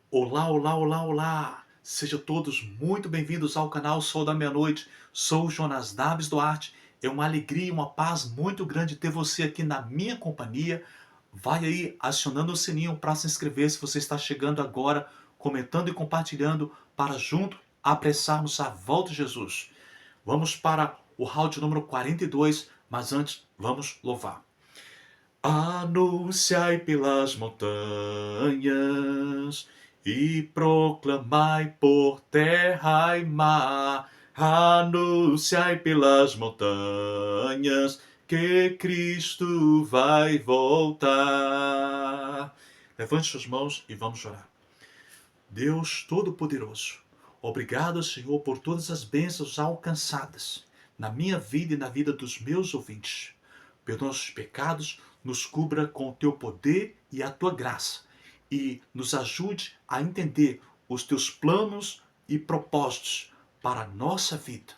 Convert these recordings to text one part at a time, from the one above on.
Olá, olá, olá, olá! Sejam todos muito bem-vindos ao canal Sol da Meia-Noite. Sou o Jonas Naves Duarte. É uma alegria e uma paz muito grande ter você aqui na minha companhia. Vai aí acionando o sininho para se inscrever se você está chegando agora, comentando e compartilhando para junto apressarmos a volta de Jesus. Vamos para o round número 42, mas antes vamos louvar. Anunciai pelas montanhas e proclamai por terra e mar. Anunciai pelas montanhas que Cristo vai voltar. Levante suas mãos e vamos orar. Deus Todo-Poderoso, obrigado, Senhor, por todas as bênçãos alcançadas na minha vida e na vida dos meus ouvintes. Perdoa nossos pecados, nos cubra com o teu poder e a tua graça e nos ajude a entender os teus planos e propósitos para a nossa vida.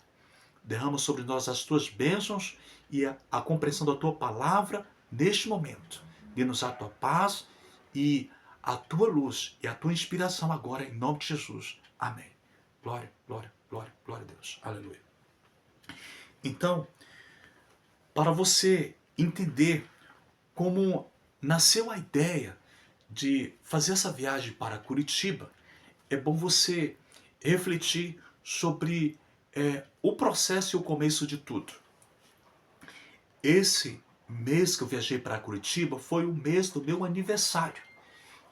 Derrama sobre nós as tuas bênçãos e a compreensão da tua palavra neste momento. Dê-nos a tua paz e a tua luz e a tua inspiração agora, em nome de Jesus. Amém. Glória, glória, glória, glória a Deus. Aleluia. Então, para você entender como nasceu a ideia de fazer essa viagem para Curitiba, é bom você refletir sobre o processo e o começo de tudo. Esse mês que eu viajei para Curitiba foi o mês do meu aniversário.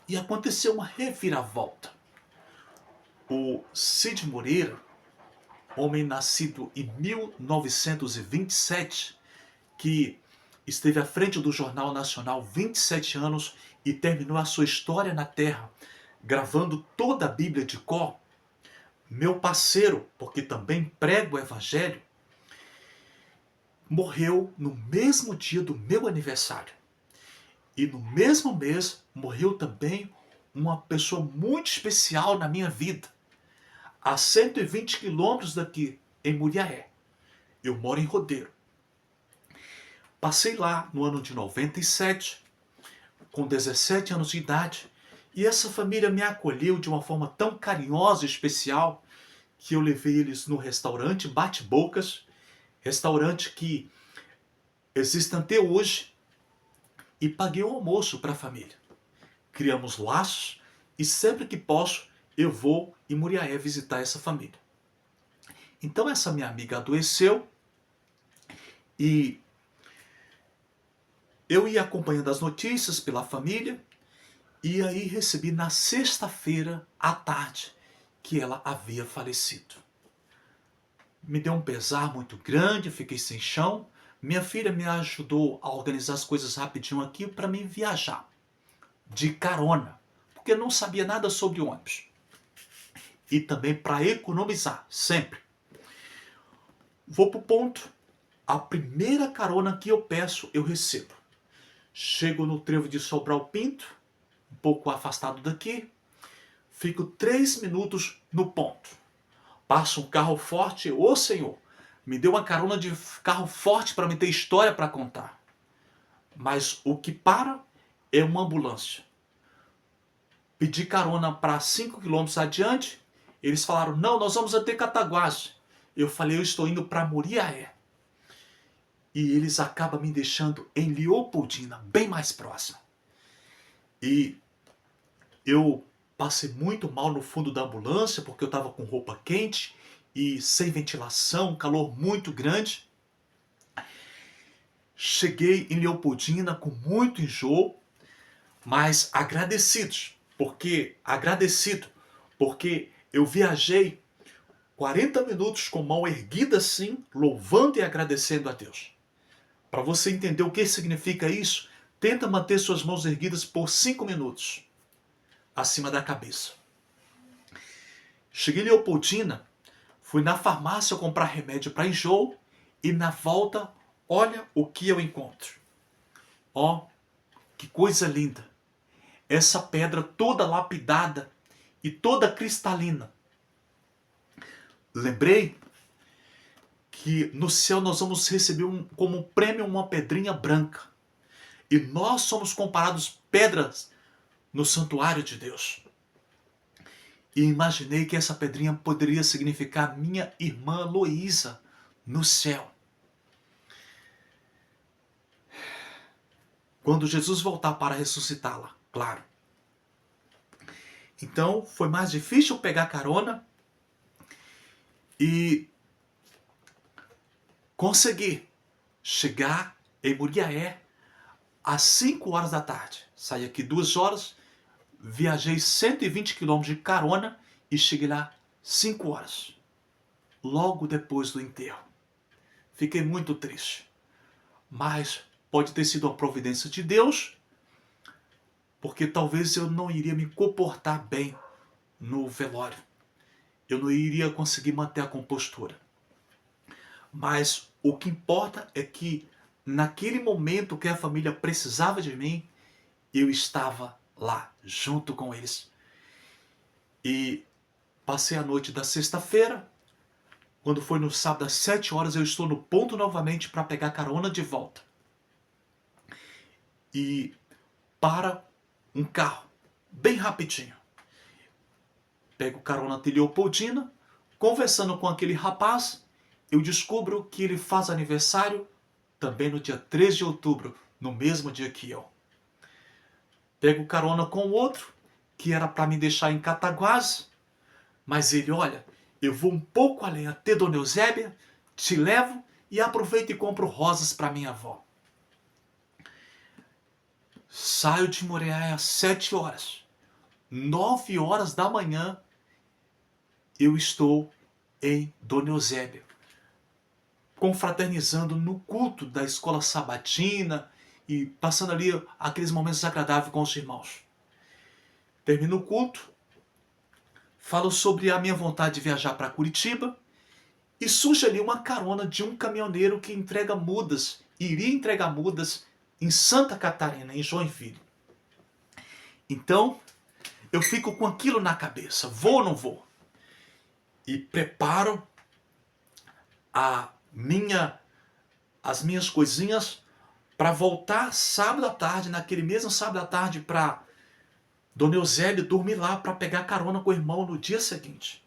E aconteceu uma reviravolta. O Cid Moreira, homem nascido em 1927, que esteve à frente do Jornal Nacional 27 anos e terminou a sua história na Terra, gravando toda a Bíblia de cor, meu parceiro, porque também prego o Evangelho, morreu no mesmo dia do meu aniversário. E no mesmo mês morreu também uma pessoa muito especial na minha vida. A 120 quilômetros daqui, em Muriaé. Eu moro em Rodeiro. Passei lá no ano de 97, com 17 anos de idade, e essa família me acolheu de uma forma tão carinhosa e especial que eu levei eles no restaurante Bate-Bocas, restaurante que existe até hoje, e paguei o almoço para a família. Criamos laços e sempre que posso eu vou em Muriaé visitar essa família. Então essa minha amiga adoeceu e eu ia acompanhando as notícias pela família e aí recebi na sexta-feira à tarde que ela havia falecido. Me deu um pesar muito grande, fiquei sem chão. Minha filha me ajudou a organizar as coisas rapidinho aqui para mim viajar de carona, porque eu não sabia nada sobre ônibus. E também para economizar, sempre. Vou pro ponto. A primeira carona que eu peço, eu recebo. Chego no trevo de Sobral Pinto, um pouco afastado daqui. Fico 3 minutos no ponto. Passa um carro forte. Ô Senhor, me deu uma carona de carro forte para me ter história para contar. Mas o que para é uma ambulância. Pedi carona para 5 quilômetros adiante. Eles falaram, não, nós vamos até Cataguases. Eu falei, eu estou indo para Muriaé. E eles acabam me deixando em Leopoldina, bem mais próximo. E eu passei muito mal no fundo da ambulância, porque eu estava com roupa quente e sem ventilação, calor muito grande. Cheguei em Leopoldina com muito enjoo, mas agradecido, porque eu viajei 40 minutos com mão erguida assim, louvando e agradecendo a Deus. Para você entender o que significa isso, tenta manter suas mãos erguidas por 5 minutos, acima da cabeça. Cheguei em Leopoldina, fui na farmácia comprar remédio para enjoo e na volta, olha o que eu encontro. Ó, que coisa linda! Essa pedra toda lapidada e toda cristalina. Lembrei que no céu nós vamos receber como prêmio uma pedrinha branca. E nós somos comparados pedras no santuário de Deus. e imaginei que essa pedrinha poderia significar minha irmã Luísa no céu. Quando Jesus voltar para ressuscitá-la, claro. Então foi mais difícil pegar carona e consegui chegar em Muriaé às 5 horas da tarde. Saí aqui 2 horas, viajei 120 quilômetros de carona e cheguei lá 5 horas, logo depois do enterro. Fiquei muito triste, mas pode ter sido uma providência de Deus, porque talvez eu não iria me comportar bem no velório. Eu não iria conseguir manter a compostura. Mas o que importa é que naquele momento que a família precisava de mim, eu estava lá, junto com eles. E passei a noite da sexta-feira. Quando foi no sábado às 7 horas, eu estou no ponto novamente para pegar carona de volta. E para um carro, bem rapidinho. Pego carona até Leopoldina, conversando com aquele rapaz, eu descubro que ele faz aniversário também no dia 3 de outubro, no mesmo dia que eu. Pego carona com o outro, que era para me deixar em Cataguases, mas ele, olha, eu vou um pouco além até Dona Eusébia, te levo e aproveito e compro rosas para minha avó. Saio de Muriaé às 7 horas. 9 horas da manhã, eu estou em Dona Eusébia, confraternizando no culto da escola sabatina e passando ali aqueles momentos agradáveis com os irmãos. Termino o culto, falo sobre a minha vontade de viajar para Curitiba e surge ali uma carona de um caminhoneiro que entrega mudas, iria entregar mudas em Santa Catarina, em Joinville. Então, eu fico com aquilo na cabeça, vou ou não vou? E preparo as minhas coisinhas para voltar sábado à tarde, naquele mesmo sábado à tarde, para Dona Eusébia dormir lá para pegar carona com o irmão no dia seguinte.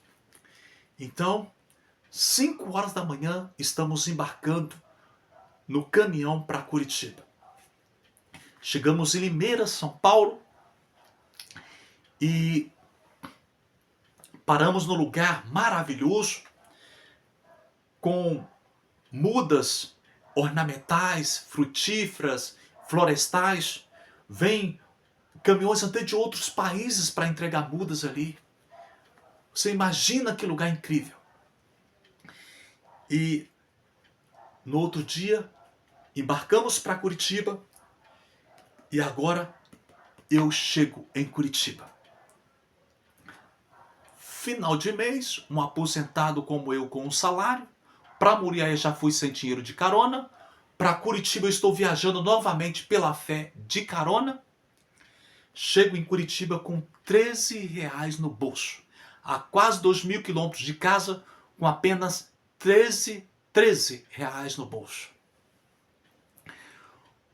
Então, 5 horas da manhã, estamos embarcando no caminhão para Curitiba. Chegamos em Limeira, São Paulo, e paramos num lugar maravilhoso, com mudas ornamentais, frutíferas, florestais. Vêm caminhões até de outros países para entregar mudas ali. Você imagina que lugar incrível. E no outro dia, embarcamos para Curitiba e agora eu chego em Curitiba. Final de mês, um aposentado como eu com um salário. Para Muriaé já fui sem dinheiro de carona. Para Curitiba eu estou viajando novamente pela fé de carona. Chego em Curitiba com R$13 no bolso. A quase 2.000 quilômetros de casa, com apenas R$13 no bolso.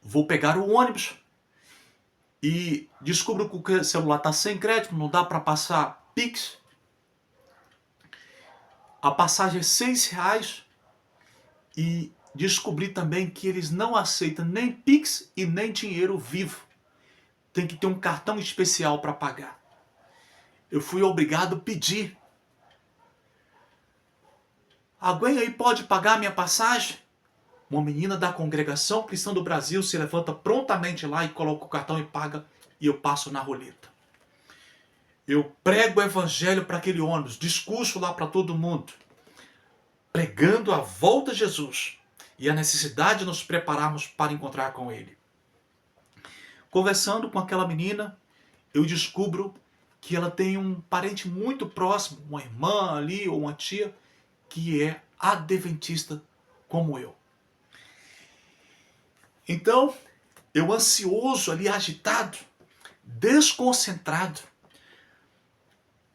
Vou pegar o ônibus e descubro que o celular está sem crédito, não dá para passar Pix. A passagem é R$6 e descobri também que eles não aceitam nem Pix e nem dinheiro vivo. Tem que ter um cartão especial para pagar. Eu fui obrigado a pedir. Alguém aí pode pagar a minha passagem? Uma menina da congregação cristã do Brasil se levanta prontamente lá e coloca o cartão e paga, e eu passo na roleta. Eu prego o evangelho para aquele ônibus, discurso lá para todo mundo, pregando a volta de Jesus e a necessidade de nos prepararmos para encontrar com Ele. Conversando com aquela menina, eu descubro que ela tem um parente muito próximo, uma irmã ali ou uma tia, que é adventista como eu. Então, eu ansioso ali, agitado, desconcentrado,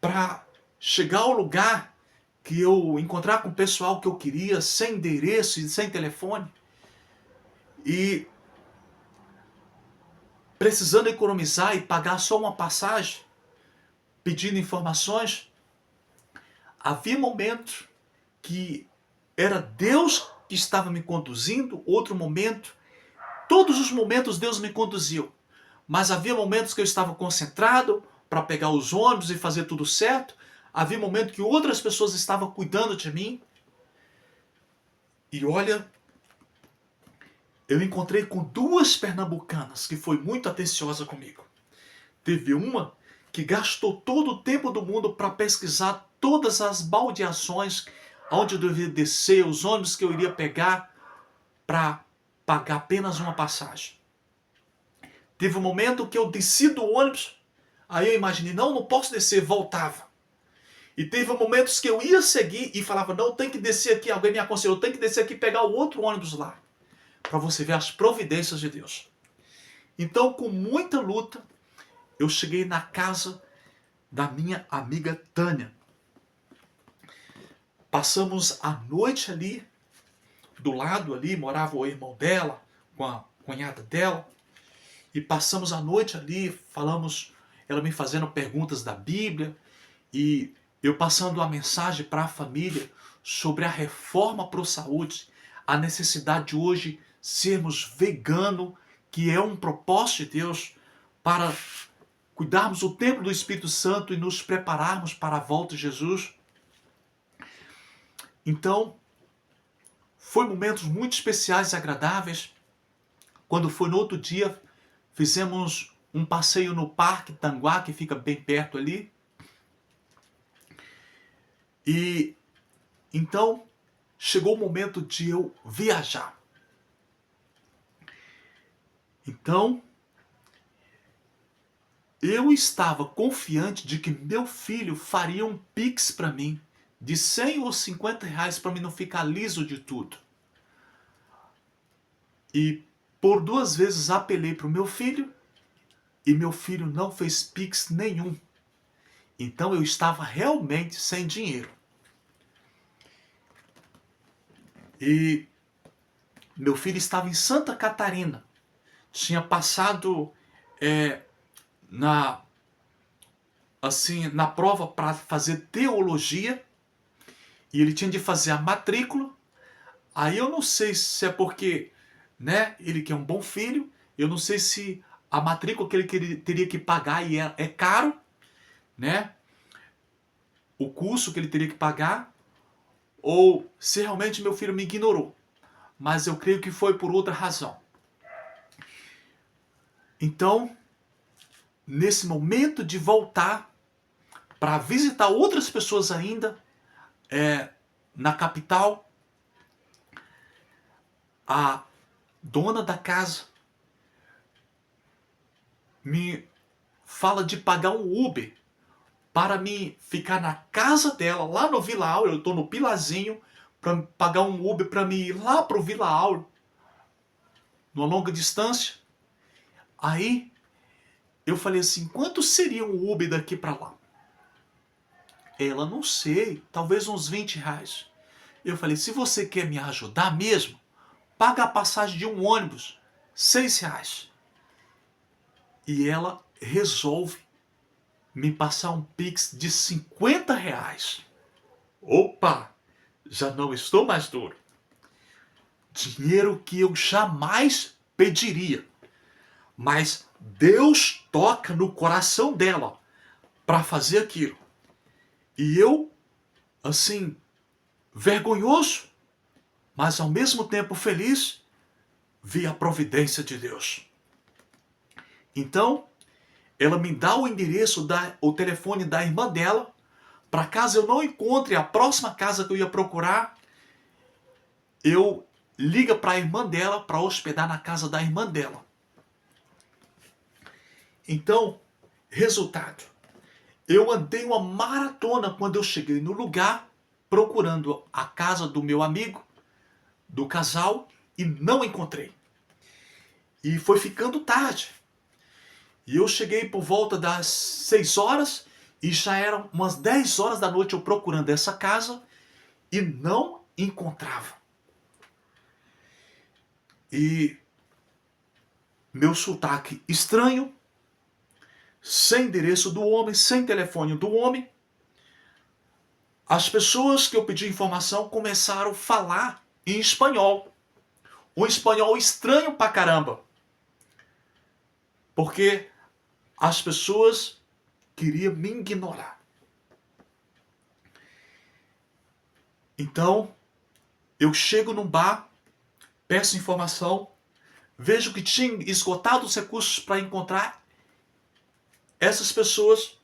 para chegar ao lugar que eu encontrar com o pessoal que eu queria, sem endereço e sem telefone, e precisando economizar e pagar só uma passagem, pedindo informações, Havia momentos que era Deus que estava me conduzindo, outro momento, todos os momentos Deus me conduziu. Mas havia momentos que eu estava concentrado para pegar os ônibus e fazer tudo certo. Havia momentos que outras pessoas estavam cuidando de mim. E olha, eu encontrei com duas pernambucanas que foi muito atenciosa comigo. Teve uma que gastou todo o tempo do mundo para pesquisar todas as baldeações, onde eu devia descer, os ônibus que eu iria pegar para pagar apenas uma passagem. Teve um momento que eu desci do ônibus, aí eu imaginei, não posso descer, voltava. E teve momentos que eu ia seguir e falava, não, tem que descer aqui, alguém me aconselhou, tem que descer aqui e pegar o outro ônibus lá. Para você ver as providências de Deus. Então, com muita luta, eu cheguei na casa da minha amiga Tânia. Passamos a noite ali, do lado ali, morava o irmão dela, com a cunhada dela, e passamos a noite ali, falamos, ela me fazendo perguntas da Bíblia, e eu passando a mensagem para a família sobre a reforma para a saúde, a necessidade de hoje sermos vegano, que é um propósito de Deus para cuidarmos o templo do Espírito Santo e nos prepararmos para a volta de Jesus. Então, foi momentos muito especiais e agradáveis. Quando foi no outro dia, fizemos um passeio no Parque Tanguá, que fica bem perto ali. E então, chegou o momento de eu viajar. Então, eu estava confiante de que meu filho faria um Pix para mim de 100 ou 50 reais para mim não ficar liso de tudo. E por duas vezes apelei para o meu filho e meu filho não fez Pix nenhum. Então eu estava realmente sem dinheiro. E meu filho estava em Santa Catarina. Tinha passado na prova para fazer teologia. E ele tinha de fazer a matrícula. Aí eu não sei se é porque, né, ele que é um bom filho, eu não sei se a matrícula que ele teria que pagar e é caro, né? O curso que ele teria que pagar, ou se realmente meu filho me ignorou. Mas eu creio que foi por outra razão. Então, nesse momento de voltar para visitar outras pessoas ainda na capital, a dona da casa me fala de pagar um Uber para me ficar na casa dela, lá no Vila Áureo. Eu estou no Pilazinho, para pagar um Uber para me ir lá para o Vila Áureo, numa longa distância. Aí eu falei assim, quanto seria um Uber daqui para lá? Ela, não sei, talvez uns 20 reais. Eu falei, se você quer me ajudar mesmo, paga a passagem de um ônibus, 6 reais. E ela resolve me passar um Pix de 50 reais. Opa, já não estou mais duro. Dinheiro que eu jamais pediria. Mas Deus toca no coração dela para fazer aquilo. E eu, assim, vergonhoso, mas ao mesmo tempo feliz, vi a providência de Deus. Então, ela me dá o endereço, o telefone da irmã dela, para caso eu não encontre a próxima casa que eu ia procurar, eu ligo para a irmã dela para hospedar na casa da irmã dela. Então, resultado, eu andei uma maratona quando eu cheguei no lugar, procurando a casa do meu amigo, do casal, e não encontrei. E foi ficando tarde. E eu cheguei por volta das 6 horas e já eram umas 10 horas da noite eu procurando essa casa e não encontrava. E meu sotaque estranho, sem endereço do homem, sem telefone do homem, As pessoas que eu pedi informação começaram a falar em espanhol. Um espanhol estranho pra caramba. Porque as pessoas queriam me ignorar. Então, eu chego num bar, peço informação, vejo que tinha esgotado os recursos para encontrar essas pessoas.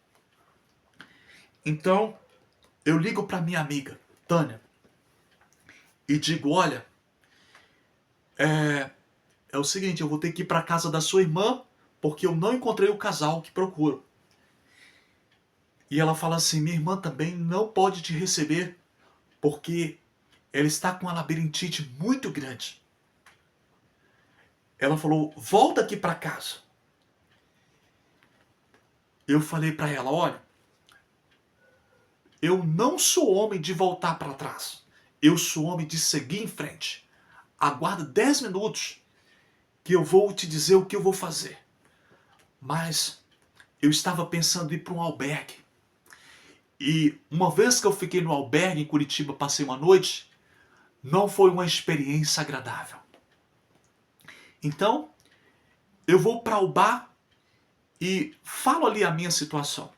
Então, eu ligo para minha amiga, Tânia, e digo, olha, é o seguinte, eu vou ter que ir para casa da sua irmã, porque eu não encontrei o casal que procuro. E ela fala assim, minha irmã também não pode te receber, porque ela está com uma labirintite muito grande. Ela falou, volta aqui para casa. Eu falei para ela, olha, eu não sou homem de voltar para trás. Eu sou homem de seguir em frente. Aguarda 10 minutos que eu vou te dizer o que eu vou fazer. Mas eu estava pensando em ir para um albergue. E uma vez que eu fiquei no albergue em Curitiba, passei uma noite, não foi uma experiência agradável. Então, eu vou para o bar e falo ali a minha situação.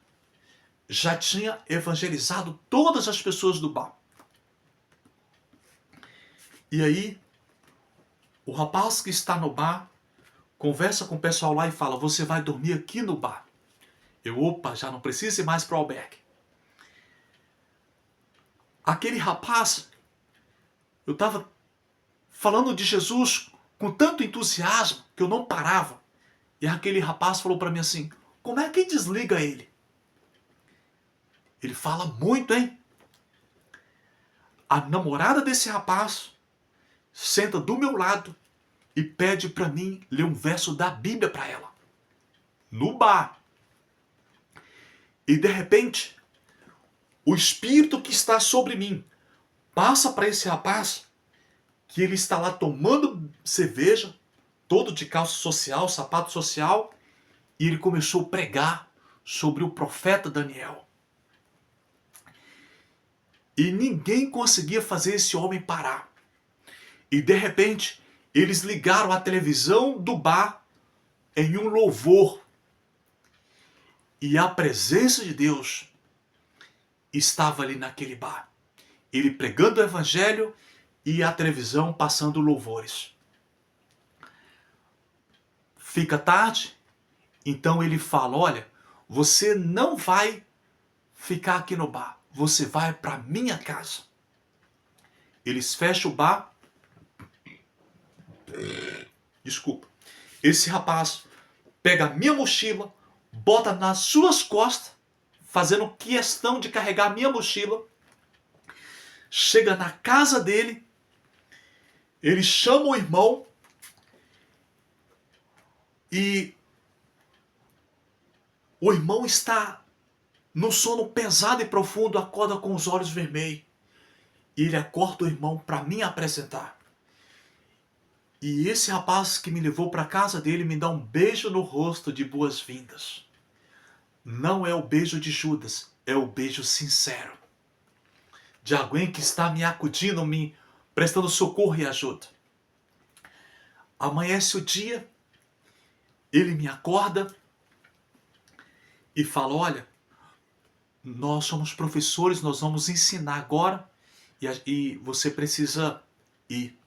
Já tinha evangelizado todas as pessoas do bar. E aí, o rapaz que está no bar conversa com o pessoal lá e fala, você vai dormir aqui no bar. Opa, já não preciso ir mais para o albergue. Aquele rapaz, eu estava falando de Jesus com tanto entusiasmo que eu não parava. E aquele rapaz falou para mim assim, como é que desliga ele? Ele fala muito, hein? A namorada desse rapaz senta do meu lado e pede para mim ler um verso da Bíblia para ela. No bar. E de repente, o espírito que está sobre mim passa para esse rapaz que ele está lá tomando cerveja, todo de calça social, sapato social, e ele começou a pregar sobre o profeta Daniel. E ninguém conseguia fazer esse homem parar. E de repente, eles ligaram a televisão do bar em um louvor. E a presença de Deus estava ali naquele bar. Ele pregando o evangelho e a televisão passando louvores. Fica tarde, então ele fala, olha, você não vai ficar aqui no bar, você vai para minha casa. Eles fecham o bar. Desculpa. Esse rapaz pega a minha mochila, bota nas suas costas, fazendo questão de carregar a minha mochila. Chega na casa dele, ele chama o irmão e o irmão está no sono pesado e profundo, acorda com os olhos vermelhos. E ele acorda o irmão para me apresentar. E esse rapaz que me levou para a casa dele me dá um beijo no rosto de boas-vindas. Não é o beijo de Judas, é o beijo sincero. De alguém que está me acudindo, me prestando socorro e ajuda. Amanhece o dia, ele me acorda e fala, olha, nós somos professores, nós vamos ensinar agora e você precisa ir.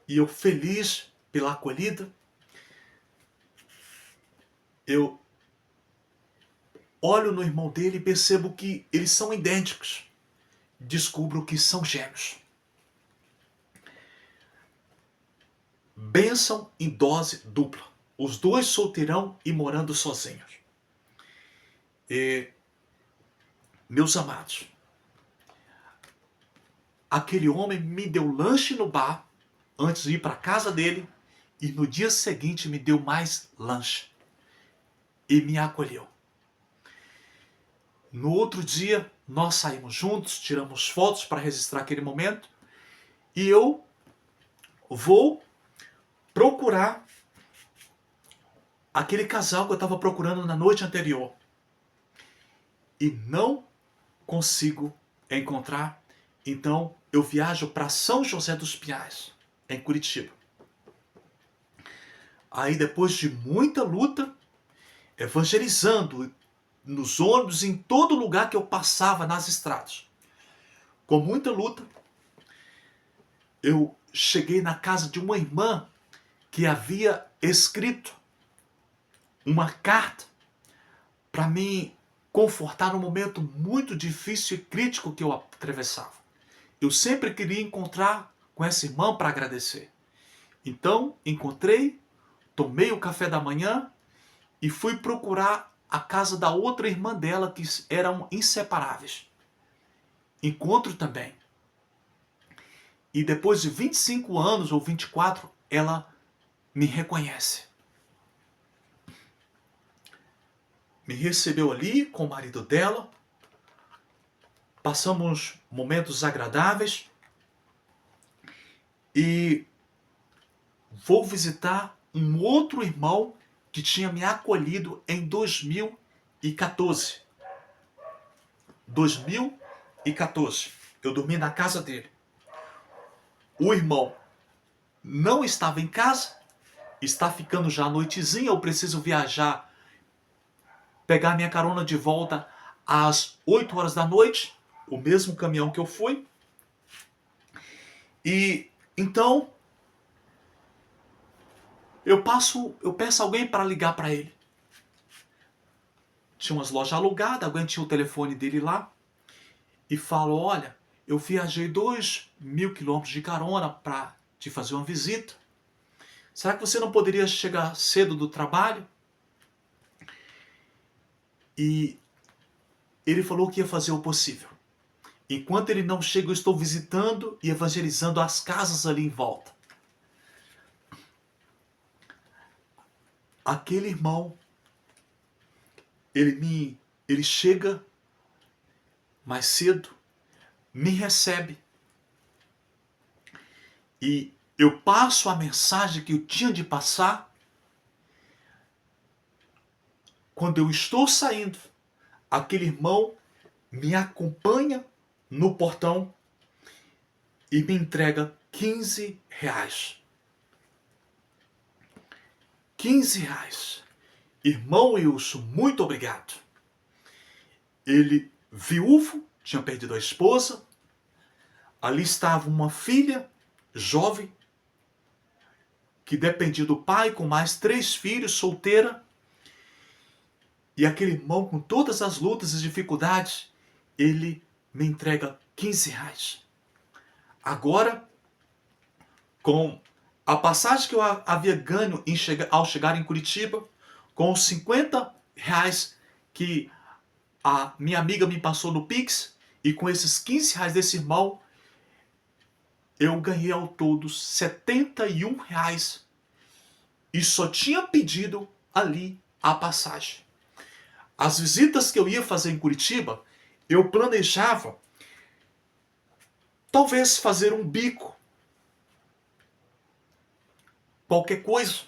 E eu feliz pela acolhida, eu olho no irmão dele e percebo que eles são idênticos. Descubro que são gêmeos. Bênção em dose dupla. Os dois solteirão e morando sozinhos. E, meus amados, aquele homem me deu lanche no bar antes de ir para a casa dele e no dia seguinte me deu mais lanche e me acolheu. No outro dia, nós saímos juntos, tiramos fotos para registrar aquele momento e eu vou procurar aquele casal que eu estava procurando na noite anterior e não consigo encontrar. Então eu viajo para São José dos Pinhais, em Curitiba. Aí depois de muita luta, evangelizando nos ônibus, em todo lugar que eu passava nas estradas, com muita luta, eu cheguei na casa de uma irmã que havia escrito uma carta para me confortar num momento muito difícil e crítico que eu atravessava. Eu sempre queria encontrar com essa irmã para agradecer. Então, encontrei, tomei o café da manhã e fui procurar a casa da outra irmã dela, que eram inseparáveis. Encontro também. E depois de 25 anos ou 24, ela me reconhece. Me recebeu ali com o marido dela. Passamos momentos agradáveis. E vou visitar um outro irmão que tinha me acolhido em 2014. 2014. Eu dormi na casa dele. O irmão não estava em casa, está ficando já a noitezinha, eu preciso viajar, pegar minha carona de volta às 8 horas da noite, o mesmo caminhão que eu fui. E então eu peço alguém para ligar para ele. Tinha umas lojas alugadas, alguém tinha o telefone dele lá e falo: olha, eu viajei 2.000 quilômetros de carona para te fazer uma visita. Será que você não poderia chegar cedo do trabalho? E ele falou que ia fazer o possível. Enquanto ele não chega, eu estou visitando e evangelizando as casas ali em volta. Aquele irmão, ele chega mais cedo, me recebe e eu passo a mensagem que eu tinha de passar. Quando eu estou saindo, aquele irmão me acompanha no portão e me entrega 15 reais. 15 reais. Irmão Wilson, muito obrigado. Ele, viúvo, tinha perdido a esposa. Ali estava uma filha jovem que dependia do pai, com mais 3 filhos, solteira. E aquele irmão, com todas as lutas e dificuldades, ele me entrega 15 reais. Agora, com a passagem que eu havia ganho ao chegar em Curitiba, com os 50 reais que a minha amiga me passou no Pix, e com esses 15 reais desse irmão, eu ganhei ao todo 71 reais. E só tinha pedido ali a passagem. As visitas que eu ia fazer em Curitiba, eu planejava talvez fazer um bico, qualquer coisa,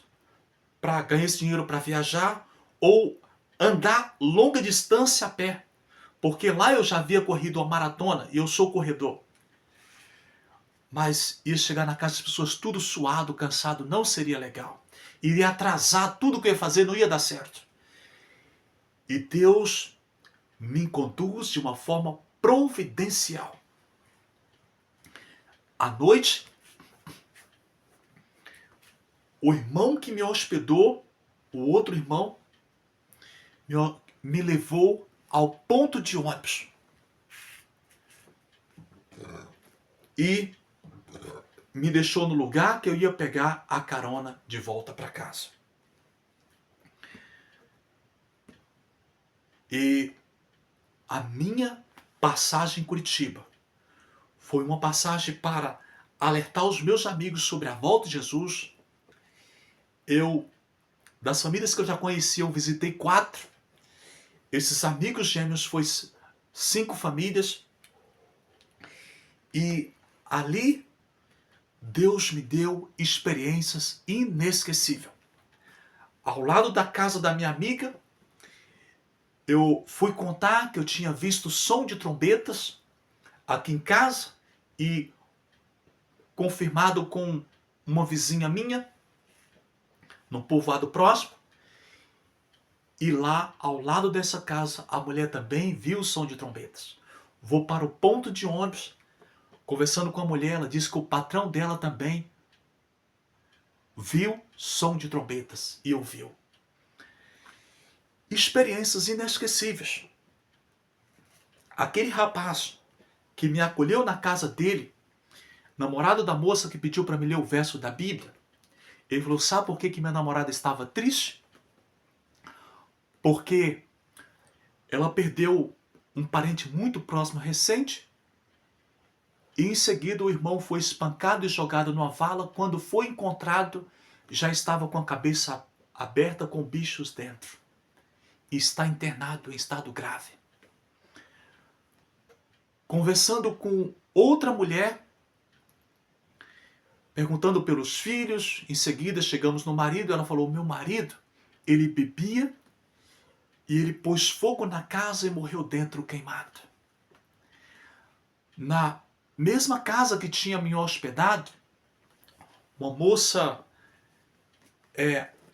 para ganhar esse dinheiro para viajar, ou andar longa distância a pé, porque lá eu já havia corrido a maratona e eu sou corredor. Mas ia chegar na casa das pessoas tudo suado, cansado, não seria legal. Iria atrasar tudo que eu ia fazer, não ia dar certo. E Deus me conduz de uma forma providencial. À noite, o irmão que me hospedou, o outro irmão, me levou ao ponto de ônibus. E me deixou no lugar que eu ia pegar a carona de volta para casa. E a minha passagem em Curitiba foi uma passagem para alertar os meus amigos sobre a volta de Jesus. Das famílias que eu já conhecia, eu visitei 4. Esses amigos gêmeos foi 5 famílias. E ali Deus me deu experiências inesquecíveis. Ao lado da casa da minha amiga, eu fui contar que eu tinha visto som de trombetas aqui em casa e confirmado com uma vizinha minha, num povoado próximo. E lá, ao lado dessa casa, a mulher também viu o som de trombetas. Vou para o ponto de ônibus, conversando com a mulher, ela disse que o patrão dela também viu som de trombetas e ouviu. Experiências inesquecíveis. Aquele rapaz que me acolheu na casa dele, namorado da moça que pediu para me ler o verso da Bíblia, ele falou, sabe por que minha namorada estava triste? Porque ela perdeu um parente muito próximo recente e em seguida o irmão foi espancado e jogado numa vala. Quando foi encontrado, já estava com a cabeça aberta com bichos dentro e está internado em estado grave. Conversando com outra mulher, perguntando pelos filhos, em seguida chegamos no marido, ela falou, meu marido, ele bebia e ele pôs fogo na casa e morreu dentro queimado. Na mesma casa que tinha me hospedado, uma moça,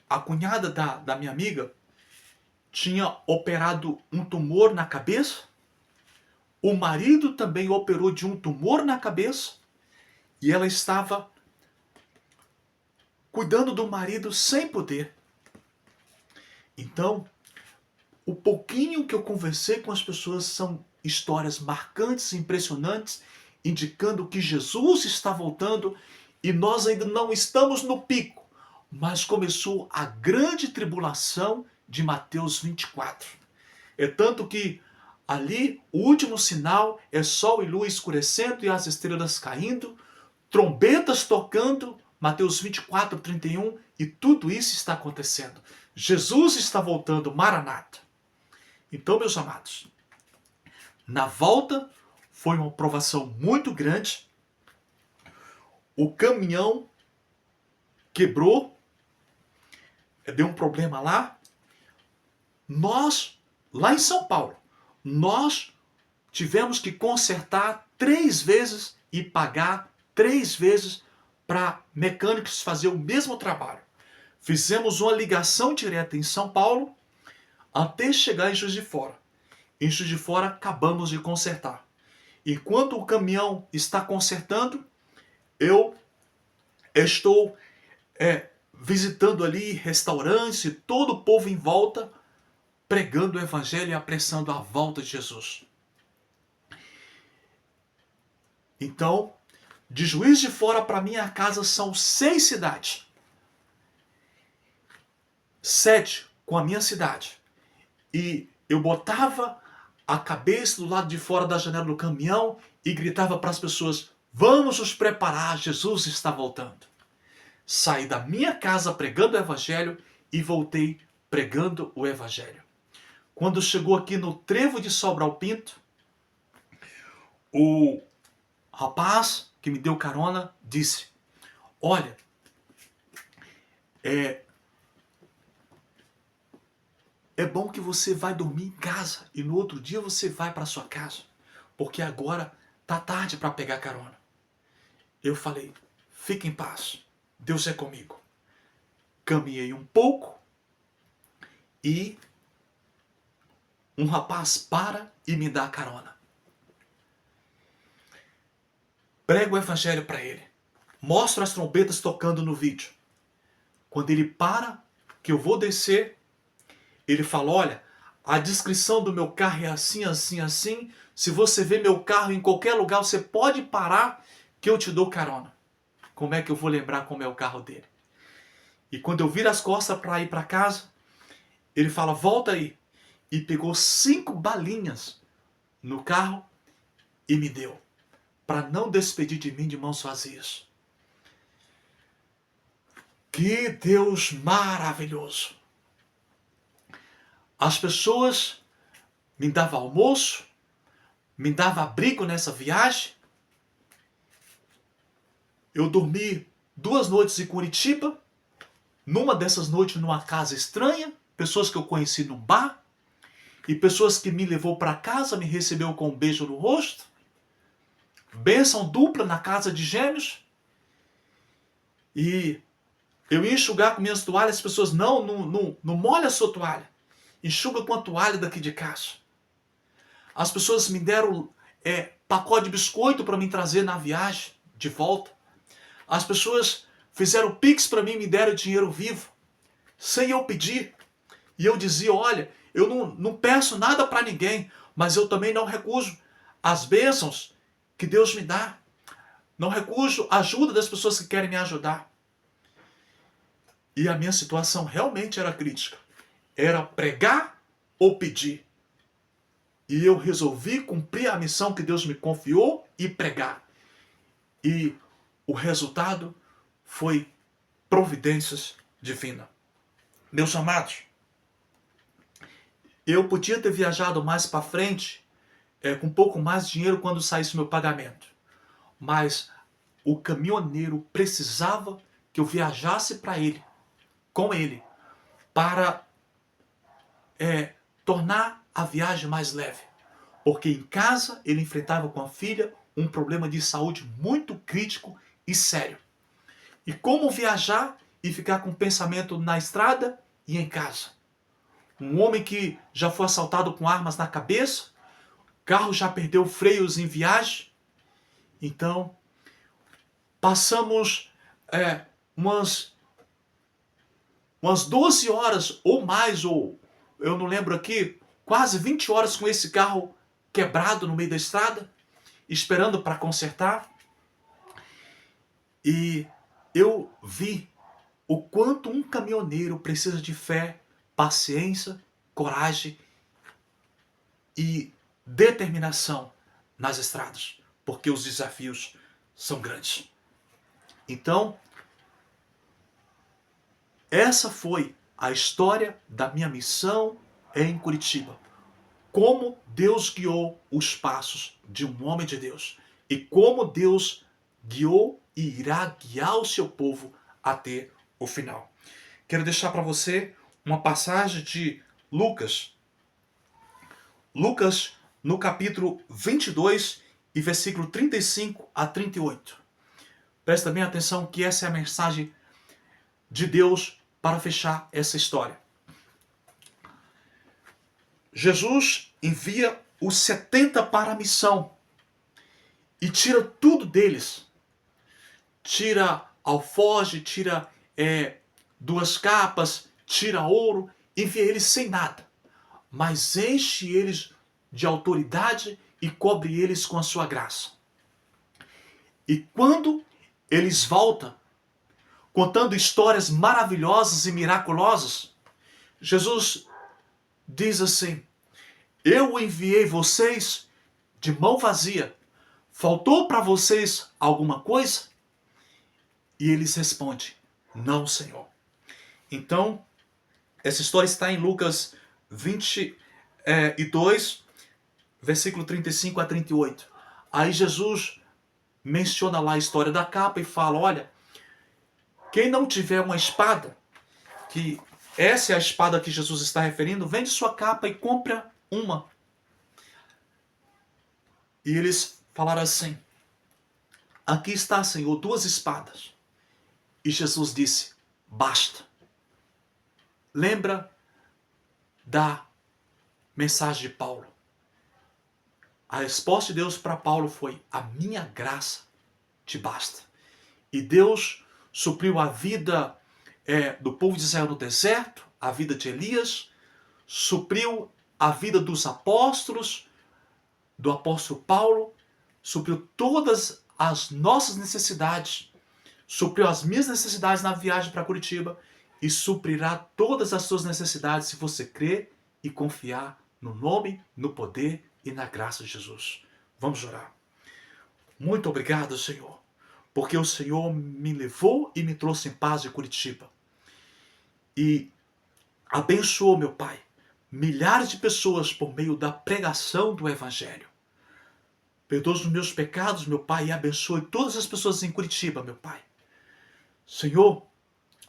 a cunhada da minha amiga, tinha operado um tumor na cabeça. O marido também operou de um tumor na cabeça e ela estava cuidando do marido sem poder. Então, o pouquinho que eu conversei com as pessoas são histórias marcantes, impressionantes, indicando que Jesus está voltando e nós ainda não estamos no pico, mas começou a grande tribulação de Mateus 24. É tanto que ali o último sinal é sol e lua escurecendo e as estrelas caindo, trombetas tocando, Mateus 24, 31, e tudo isso está acontecendo. Jesus está voltando, Maranata. Então, meus amados, na volta foi uma provação muito grande. O caminhão quebrou, deu um problema lá. Nós, lá em São Paulo, nós tivemos que consertar 3 vezes e pagar 3 vezes para mecânicos fazer o mesmo trabalho. Fizemos uma ligação direta em São Paulo até chegar em Juiz de Fora. Em Juiz de Fora acabamos de consertar. Enquanto o caminhão está consertando, eu estou visitando ali restaurantes e todo o povo em volta, pregando o evangelho e apressando a volta de Jesus. Então, de Juiz de Fora para minha casa são 6 cidades. 7 com a minha cidade. E eu botava a cabeça do lado de fora da janela do caminhão e gritava para as pessoas, vamos nos preparar, Jesus está voltando. Saí da minha casa pregando o evangelho e voltei pregando o evangelho. Quando chegou aqui no trevo de Sobral Pinto, o rapaz que me deu carona disse, olha, é bom que você vai dormir em casa e no outro dia você vai para sua casa, porque agora tá tarde para pegar carona. Eu falei, fique em paz, Deus é comigo. Caminhei um pouco e um rapaz para e me dá carona. Prego o evangelho para ele. Mostro as trombetas tocando no vídeo. Quando ele para, que eu vou descer, ele fala, olha, a descrição do meu carro é assim, assim, assim. Se você vê meu carro em qualquer lugar, você pode parar que eu te dou carona. Como é que eu vou lembrar como é o carro dele? E quando eu viro as costas para ir para casa, ele fala, volta aí. E pegou 5 balinhas no carro e me deu, para não despedir de mim de mãos vazias. Que Deus maravilhoso! As pessoas me davam almoço, me davam abrigo nessa viagem. Eu dormi 2 noites em Curitiba, numa dessas noites numa casa estranha, pessoas que eu conheci num bar, e pessoas que me levou para casa, me recebeu com um beijo no rosto. bênção dupla na casa de gêmeos. E eu ia enxugar com minhas toalhas, as pessoas, não molha a sua toalha. Enxuga com a toalha daqui de casa. As pessoas me deram pacote de biscoito para me trazer na viagem de volta. As pessoas fizeram pix para mim, me deram dinheiro vivo, sem eu pedir. E eu dizia, olha, eu não peço nada para ninguém, mas eu também não recuso as bênçãos que Deus me dá. Não recuso a ajuda das pessoas que querem me ajudar. E a minha situação realmente era crítica. Era pregar ou pedir. E eu resolvi cumprir a missão que Deus me confiou e pregar. E o resultado foi providências divinas. Meus amados, eu podia ter viajado mais para frente, com um pouco mais de dinheiro quando saísse meu pagamento. Mas o caminhoneiro precisava que eu viajasse com ele, para tornar a viagem mais leve. Porque em casa ele enfrentava com a filha um problema de saúde muito crítico e sério. E como viajar e ficar com o pensamento na estrada e em casa? Um homem que já foi assaltado com armas na cabeça, o carro já perdeu freios em viagem. Então, passamos umas 12 horas ou mais, ou eu não lembro aqui, quase 20 horas com esse carro quebrado no meio da estrada, esperando para consertar. E eu vi o quanto um caminhoneiro precisa de fé, paciência, coragem e determinação nas estradas, porque os desafios são grandes. Então, essa foi a história da minha missão em Curitiba. Como Deus guiou os passos de um homem de Deus. E como Deus guiou e irá guiar o seu povo até o final. Quero deixar para você uma passagem de Lucas. Lucas, no capítulo 22 e versículo 35 a 38. Presta bem atenção que essa é a mensagem de Deus para fechar essa história. Jesus envia os 70 para a missão e tira tudo deles. Tira alforje, tira 2 capas, tira ouro, envia eles sem nada. Mas enche eles de autoridade e cobre eles com a sua graça. E quando eles voltam, contando histórias maravilhosas e miraculosas, Jesus diz assim: eu enviei vocês de mão vazia. Faltou para vocês alguma coisa? E eles respondem: não, Senhor. Então, essa história está em Lucas 22, versículo 35 a 38. Aí Jesus menciona lá a história da capa e fala: olha, quem não tiver uma espada, que essa é a espada que Jesus está referindo, vende sua capa e compra uma. E eles falaram assim: aqui está, Senhor, 2 espadas. E Jesus disse: basta. Lembra da mensagem de Paulo? A resposta de Deus para Paulo foi: a minha graça te basta. E Deus supriu a vida do povo de Israel no deserto, a vida de Elias, supriu a vida dos apóstolos, do apóstolo Paulo, supriu todas as nossas necessidades, supriu as minhas necessidades na viagem para Curitiba e suprirá todas as suas necessidades se você crer e confiar no nome, no poder e na graça de Jesus. Vamos orar. Muito obrigado, Senhor, porque o Senhor me levou e me trouxe em paz de Curitiba. E abençoou, meu Pai, milhares de pessoas por meio da pregação do Evangelho. Perdoa os meus pecados, meu Pai, e abençoe todas as pessoas em Curitiba, meu Pai. Senhor,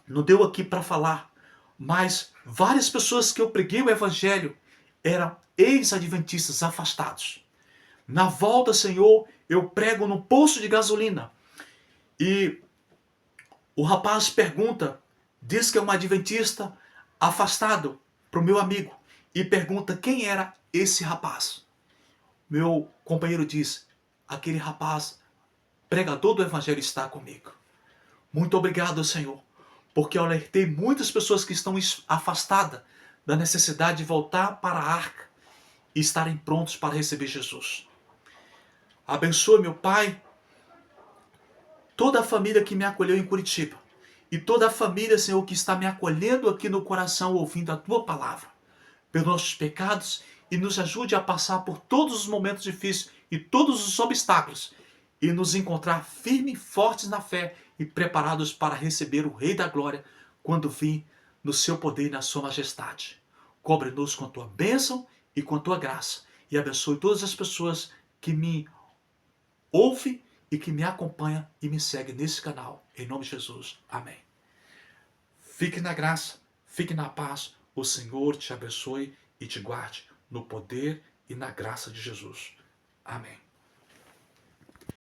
não deu aqui para falar, mas várias pessoas que eu preguei o Evangelho eram ex-adventistas afastados. Na volta, Senhor, eu prego no posto de gasolina. E o rapaz pergunta, diz que é um adventista afastado para o meu amigo. E pergunta quem era esse rapaz. Meu companheiro diz, aquele rapaz, pregador do evangelho, está comigo. Muito obrigado, Senhor, porque eu alertei muitas pessoas que estão afastadas da necessidade de voltar para a arca e estarem prontos para receber Jesus. Abençoa, meu Pai, toda a família que me acolheu em Curitiba e toda a família, Senhor, que está me acolhendo aqui no coração ouvindo a Tua palavra, pelos nossos pecados, e nos ajude a passar por todos os momentos difíceis e todos os obstáculos e nos encontrar firmes e fortes na fé e preparados para receber o Rei da Glória quando vir no seu poder e na sua majestade. Cobre-nos com a Tua bênção e com a Tua graça e abençoe todas as pessoas que me ouvem e que me acompanha e me segue nesse canal. Em nome de Jesus. Amém. Fique na graça, fique na paz. O Senhor te abençoe e te guarde no poder e na graça de Jesus. Amém.